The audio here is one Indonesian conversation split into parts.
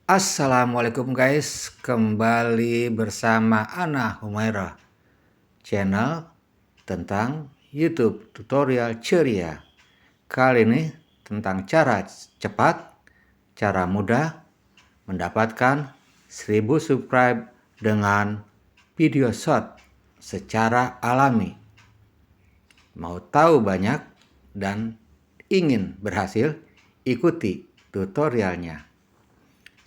Assalamualaikum guys, kembali bersama Ana Humaira, channel tentang YouTube tutorial ceria. Kali ini tentang cara cepat, cara mudah mendapatkan 1000 subscribe dengan video short secara alami. Mau tahu banyak dan ingin berhasil? Ikuti tutorialnya.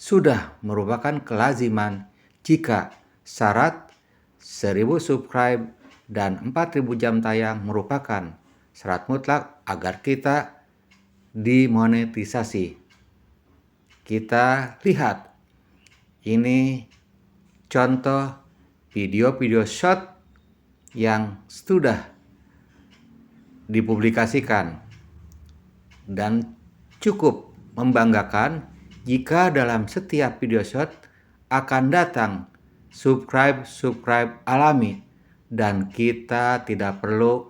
Sudah merupakan kelaziman jika syarat 1000 subscribe dan 4000 jam tayang merupakan syarat mutlak agar kita dimonetisasi. Kita lihat, ini contoh video-video short yang sudah dipublikasikan dan cukup membanggakan jika dalam setiap video short akan datang subscribe alami dan kita tidak perlu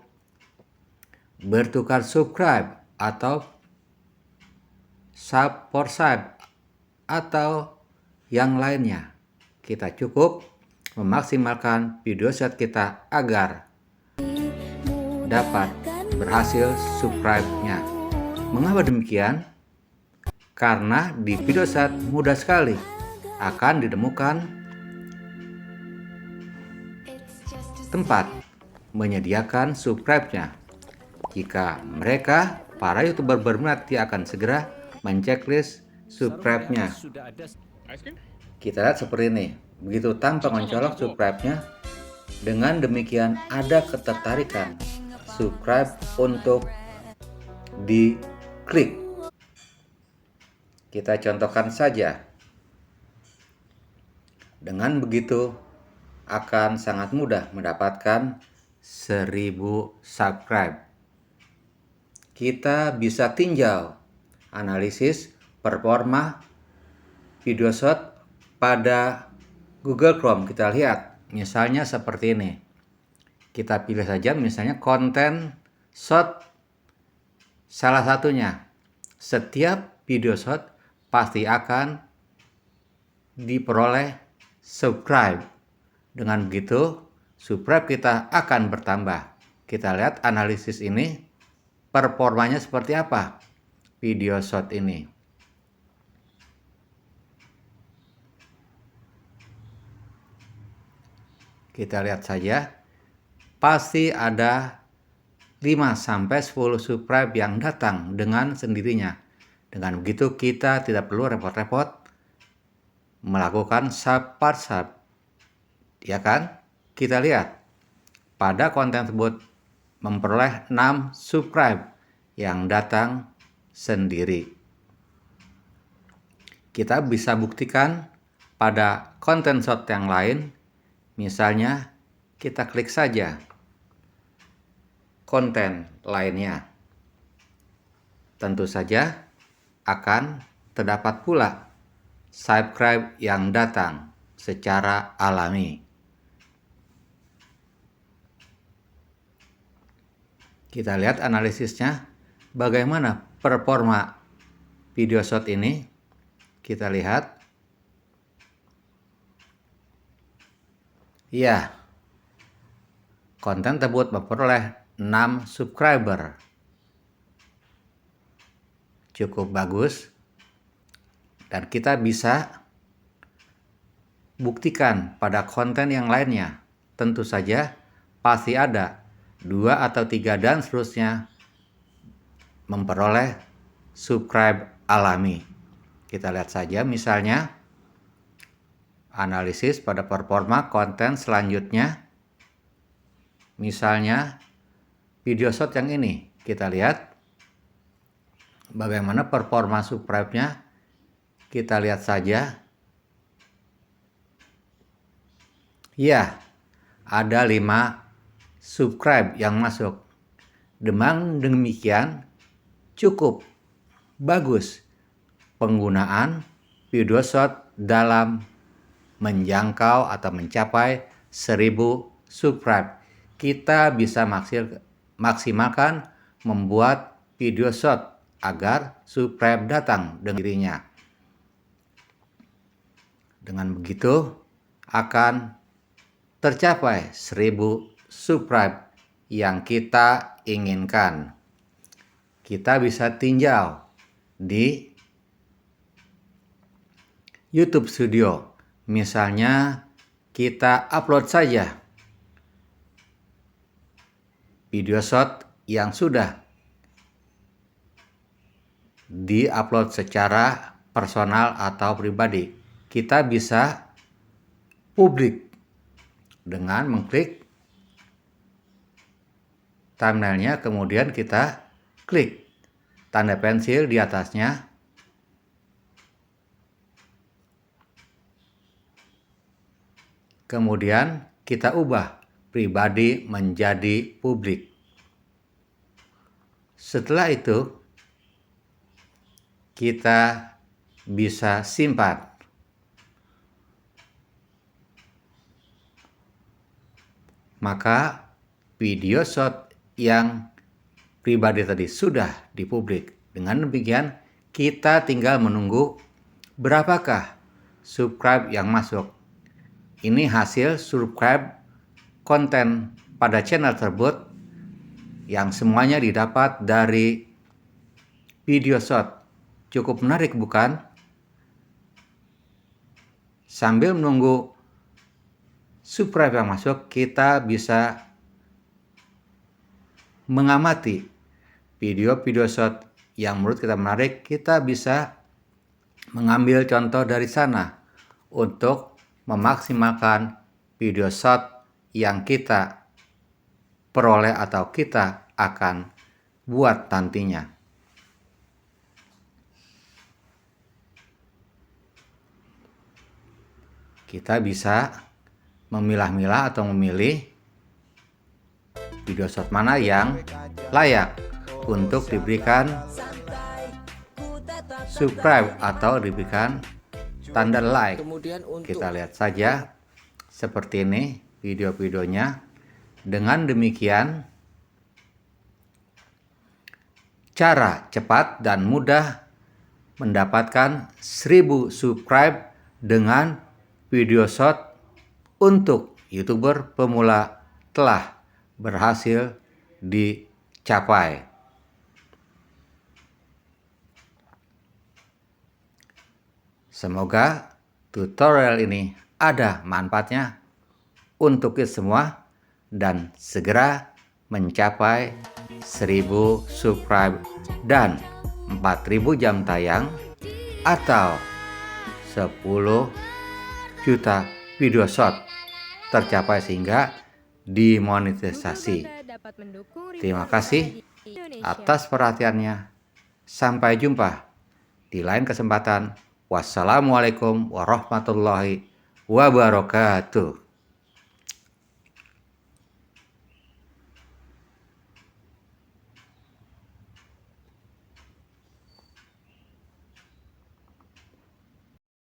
bertukar subscribe atau sub for sub atau yang lainnya. Kita cukup memaksimalkan video short kita agar dapat berhasil subscribe-nya. Mengapa demikian? Karena di video short mudah sekali akan ditemukan tempat menyediakan subscribe-nya. Jika mereka, para YouTuber berminat, dia akan segera menceklis subscribe-nya. Kita lihat seperti ini. Begitu tanpa mencolok subscribe-nya, dengan demikian ada ketertarikan subscribe untuk diklik. Kita contohkan saja. Dengan begitu akan sangat mudah mendapatkan 1000 subscribe. Kita bisa tinjau analisis performa video short pada Google Chrome. Kita lihat misalnya seperti ini. Kita pilih saja misalnya konten short salah satunya. Setiap video short pasti akan diperoleh subscribe. Dengan begitu, subscribe kita akan bertambah. Kita lihat analisis ini, performanya seperti apa video short ini. Kita lihat saja, pasti ada 5-10 subscribe yang datang dengan sendirinya. Dengan begitu kita tidak perlu repot-repot melakukan sub per sub. Ya kan? Kita lihat pada konten tersebut memperoleh 6 subscribe yang datang sendiri. Kita bisa buktikan pada konten short yang lain. Misalnya kita klik saja konten lainnya. Tentu saja akan terdapat pula subscribe yang datang secara alami. Kita lihat analisisnya, bagaimana performa video short ini. Kita lihat. Ya, konten tersebut memperoleh 6 subscriber. Cukup bagus. Dan kita bisa buktikan pada konten yang lainnya. Tentu saja pasti ada 2 atau 3 dan seterusnya memperoleh subscribe alami. Kita lihat saja misalnya analisis pada performa konten selanjutnya. Misalnya video short yang ini. Kita lihat bagaimana performa subscribe-nya. Kita lihat saja. Ya, ada 5 subscribe yang masuk. Dengan demikian cukup bagus penggunaan video short dalam menjangkau atau mencapai 1000 subscribe. Kita bisa maksimalkan membuat video short agar subscribe datang dengan dirinya. Dengan begitu akan tercapai 1000 subscribe yang kita inginkan. Kita bisa tinjau di YouTube Studio. Misalnya kita upload saja video shot yang sudah di-upload secara personal atau pribadi. Kita bisa publik dengan mengklik thumbnailnya, kemudian kita klik tanda pensil di atasnya. Kemudian kita ubah pribadi menjadi publik. Setelah itu, kita bisa simpan. Maka video shot yang pribadi tadi sudah dipublik. Dengan demikian, kita tinggal menunggu berapakah subscribe yang masuk. Ini hasil subscribe konten pada channel tersebut yang semuanya didapat dari video shot. Cukup menarik bukan? Sambil menunggu subscribe yang masuk, kita bisa mengamati video-video shot yang menurut kita menarik. Kita bisa mengambil contoh dari sana untuk memaksimalkan video shot yang kita peroleh atau kita akan buat nantinya. Kita bisa memilah-milah atau memilih video shot mana yang layak untuk diberikan subscribe atau diberikan tanda like. Kita lihat saja seperti ini video-videonya. Dengan demikian, cara cepat dan mudah mendapatkan 1000 subscribe dengan video shot untuk YouTuber pemula telah berhasil dicapai. Semoga tutorial ini ada manfaatnya untuk kita semua dan segera mencapai 1000 subscribe dan 4000 jam tayang atau 10 juta video shot tercapai sehingga dimonetisasi. Terima kasih atas perhatiannya. Sampai jumpa di lain kesempatan. Wassalamualaikum warahmatullahi wabarakatuh.